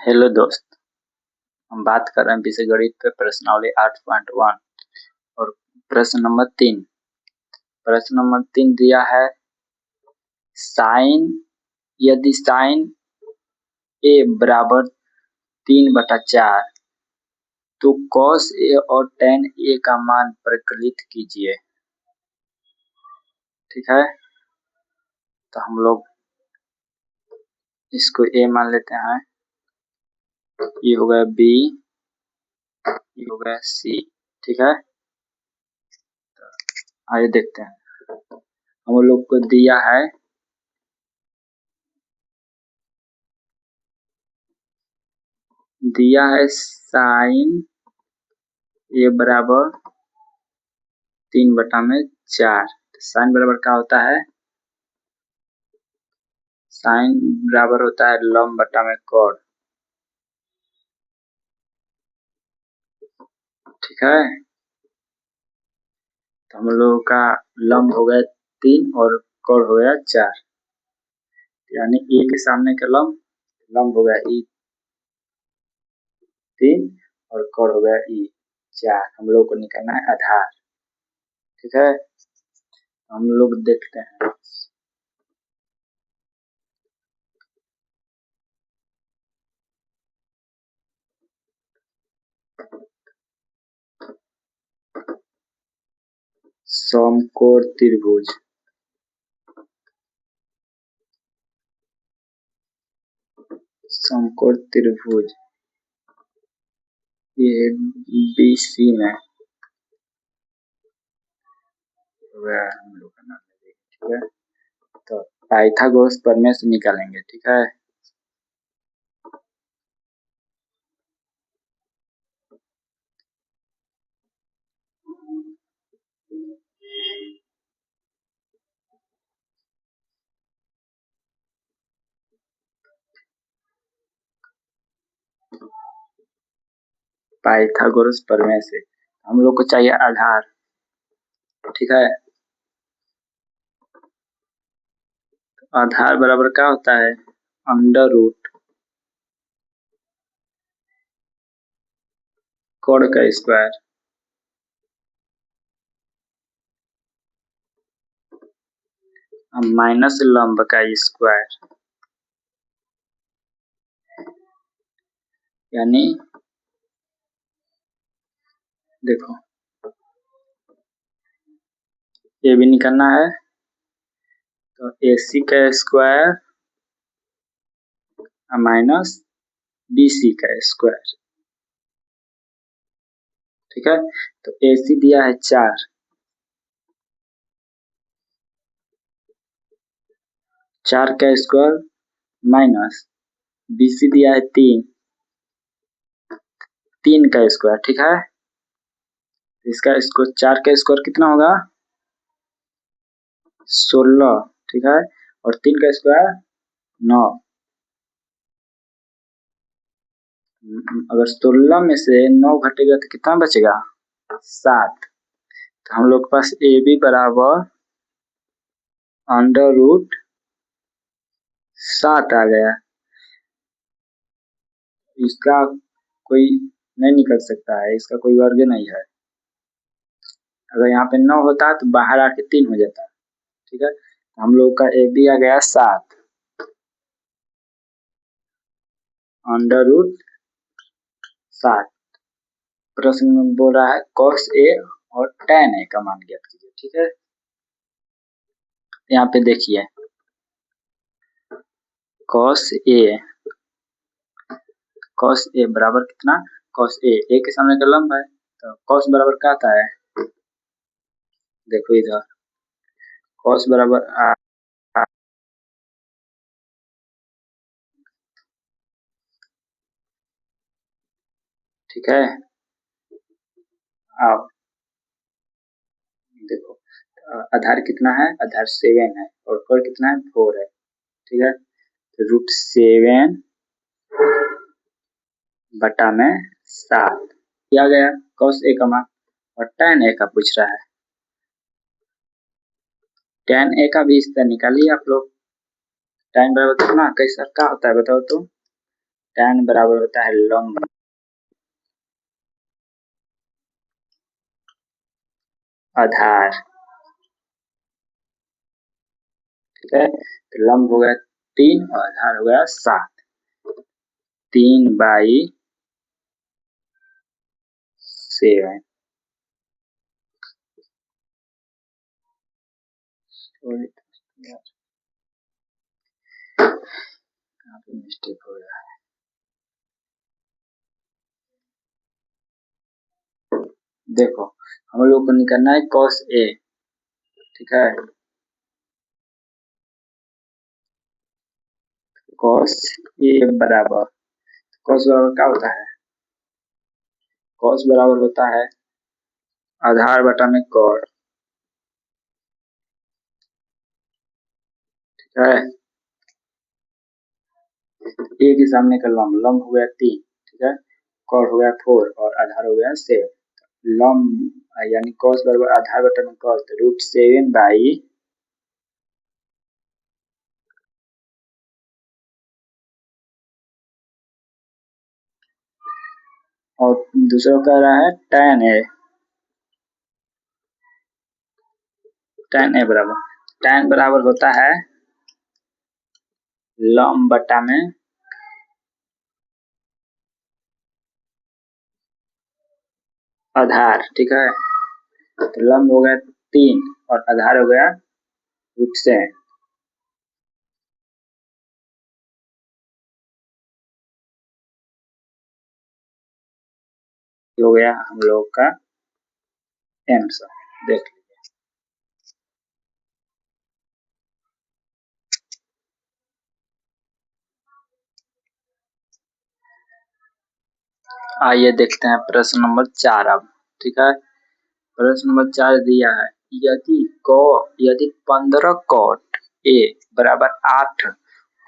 Hello दोस्त, हम बात कर रहे हैं विषय गणित पे प्रश्नावली 8.1 और प्रश्न नंबर 3। प्रश्न नंबर 3 दिया है साइन, यदि साइन ए बराबर 3/4 तो कॉस ए और टेन ए का मान प्रकलित कीजिए। ठीक है, तो हम लोग इसको ए मान लेते हैं, ये हो गया बी, ये हो गया सी। ठीक है, आइए देखते हैं। हम लोग को दिया है साइन ए बराबर 3/4। साइन बराबर क्या होता है? साइन बराबर होता है लंब बटा में कोण। ठीक है, तो हम लोगों का लंब हो गया 3 और कोण हो गया 4, यानी ए के सामने का लंब हो गया ई 3 और कोण हो गया ई 4। हम लोग को निकालना है आधार। ठीक है, हम लोग देखते हैं। समकोण त्रिभुज, समकोण त्रिभुज ये बीसी में हम लोग का नाम है। ठीक है, तो पाइथागोरस प्रमेय से निकालेंगे। ठीक है, पाइथागोरस प्रमेय से हम लोग को चाहिए आधार। ठीक है, आधार बराबर क्या होता है? अंडर रूट कोण का स्क्वायर माइनस लंब का स्क्वायर, यानी देखो ये भी निकालना है, तो AC का स्क्वायर माइनस BC का स्क्वायर। ठीक है, तो AC दिया है 4, 4 का स्क्वायर माइनस BC दिया है 3, 3 का स्क्वायर। ठीक है, इसका स्क्वायर 4 का स्क्वायर कितना होगा? 16। ठीक है, और 3 का स्क्वायर 9। अगर 16 में से 9 घटेगा तो कितना बचेगा? 7। तो हम लोग के पास ए बी बराबर अंडर रूट 7 आ गया। इसका कोई नहीं निकल सकता है, इसका कोई वर्ग नहीं है। अगर यहाँ पे 9 होता तो बाहर आके 3 हो जाता। ठीक है, तो हम लोग का ए बी आ गया 7 अंडर रूट 7। प्रश्न में बोल रहा है cos A और tan A का मान ज्ञात कीजिए। ठीक है, यहाँ पे देखिए cos A बराबर कितना? cos A के सामने का लंब है, तो cos बराबर क्या आता है? देखो इधर cos बराबर ठीक है, अब देखो आधार कितना है? आधार 7 है और कोण कितना है? 4 है। ठीक है, तो √7 बटा में 7 किया गया cos A का मान, और tan A का पूछ रहा है। tan A का भी इस तरह निकालिए आप लोग। tan बराबर कितना? कैसा क्या होता है बताओ तो? tan बराबर होता है लंब आधार, ठीक है। तो लंब हो गया 3 और आधार हो गया 7, 3/7। यहाँ पे मिस्टेक हो गया है। देखो हम लोग को निकालना है cos A, ठीक है। cos A बराबर, cos बराबर क्या होता है? cos बराबर होता है आधार बटा में cot, ठीक है। A के सामने का लंब, लंब हो गया 3, ठीक है। cot हो गया 4 और आधार हो गया 7। लंब यानी cos बराबर आधार बटा में cos, तो √7 और दूसरा कह रहा है tan A, tan A बराबर, tan बराबर होता है लंब बटा में आधार, ठीक है। तो लंब हो गया 3 और आधार हो गया √7, हो गया हम लोग का आंसर। देख लीजिए। आइए देखते हैं प्रश्न नंबर 4 अब, ठीक है। प्रश्न नंबर 4 दिया है, यदि 15 cot A बराबर 8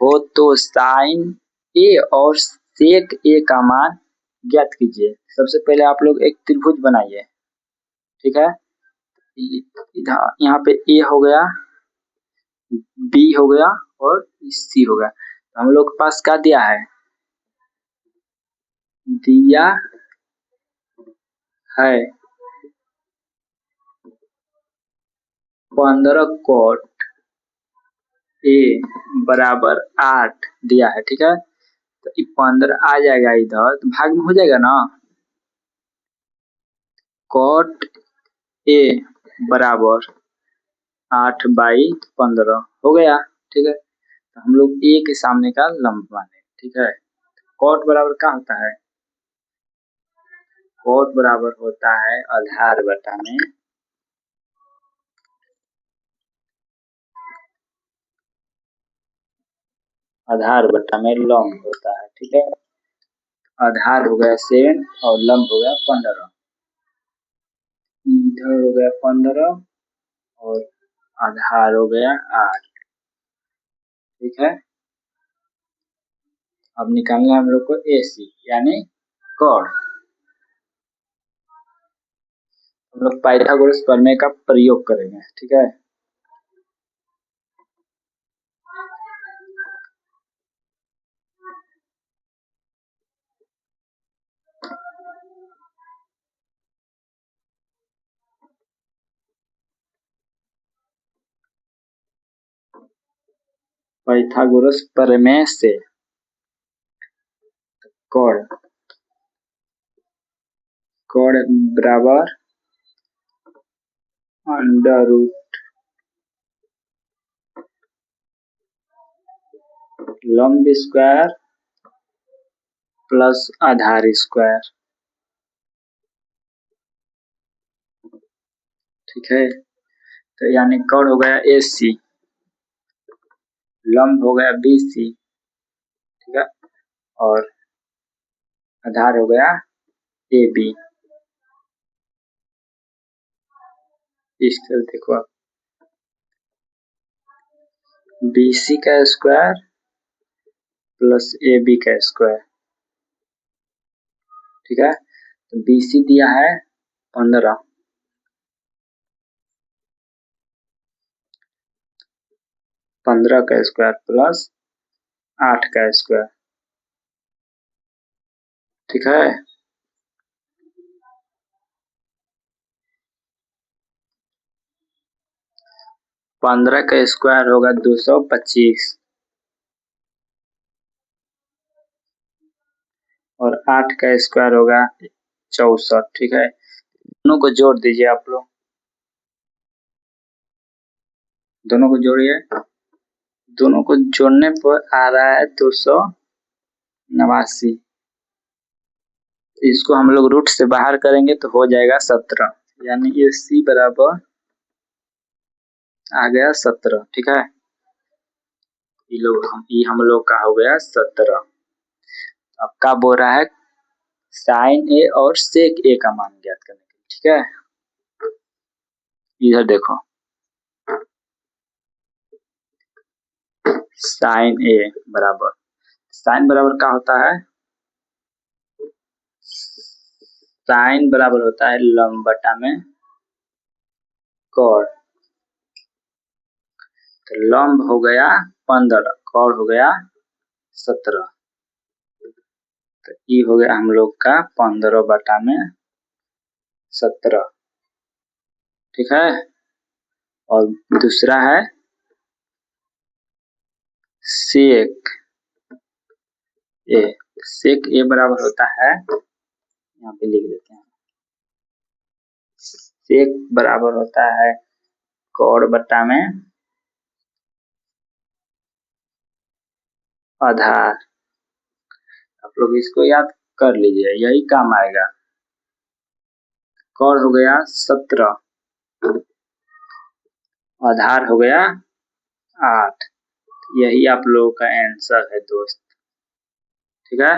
हो तो sin A और sec A का मान ज्ञात कीजिए। सबसे पहले आप लोग एक त्रिभुज बनाइए, ठीक है। इधर यहाँ पे A हो गया, B हो गया और C हो गया। तो हम लोग के पास क्या दिया है? दिया है 15 cot A बराबर 8 दिया है, ठीक है। तो ये 15 आ जाएगा इधर, तो भाग में हो जाएगा ना। cot A बराबर 8/15 हो गया, ठीक है। तो हम लोग A के सामने का लंब माने, ठीक है। cot बराबर क्या होता है? cot बराबर होता है आधार बटा में लंब होता है, ठीक है। आधार हो गया 7 और लंब हो गया 15, इधर हो गया 15 और आधार हो गया 8, ठीक है। अब निकालना है हम लोग को AC यानी कॉड। हम लोग पाइथागोरस प्रमेय का प्रयोग करेंगे, ठीक है। पाइथागोरस प्रमेय से कॉड कॉड बराबर अंडर रूट लंब स्क्वायर प्लस आधार स्क्वायर, ठीक है। तो यानी कॉड हो गया AC, लंब हो गया BC, ठीक है। और आधार हो गया AB। इस तरह देखो आप, BC का स्क्वायर प्लस AB का स्क्वायर, ठीक है। तो BC दिया है 15, 15 का स्क्वायर प्लस 8 का स्क्वायर, ठीक है। पंद्रह का स्क्वायर होगा 225 और 8 का स्क्वायर होगा 64। ठीक है, दोनों को जोड़ दीजिए आप लोग, दोनों को जोड़िए। दोनों को जोड़ने पर आ रहा है 289। इसको हम लोग रूट से बाहर करेंगे तो हो जाएगा 17, यानी ये सी बराबर आ गया 17। ठीक है, ये हम लोग का हो गया 17। अब क्या बोल रहा है, साइन ए और सेक ए का मान ज्ञात करने के लिए। ठीक है, इधर देखो, साइन ए बराबर, साइन बराबर क्या होता है, साइन बराबर होता है लंब बटा में कोण। तो लंब हो गया 15, कोण हो गया 17। तो ये हो गया हम लोग का 15 बटा में 17। ठीक है, और दूसरा है सेक ए। सेक ए बराबर होता है, यहाँ पे लिख देते हैं, सेक बराबर होता है कोण बटा में आधार। आप लोग इसको याद कर लीजिए, यही काम आएगा। कोण हो गया 17, आधार हो गया 8। यही आप लोगों का आंसर है दोस्त। ठीक है।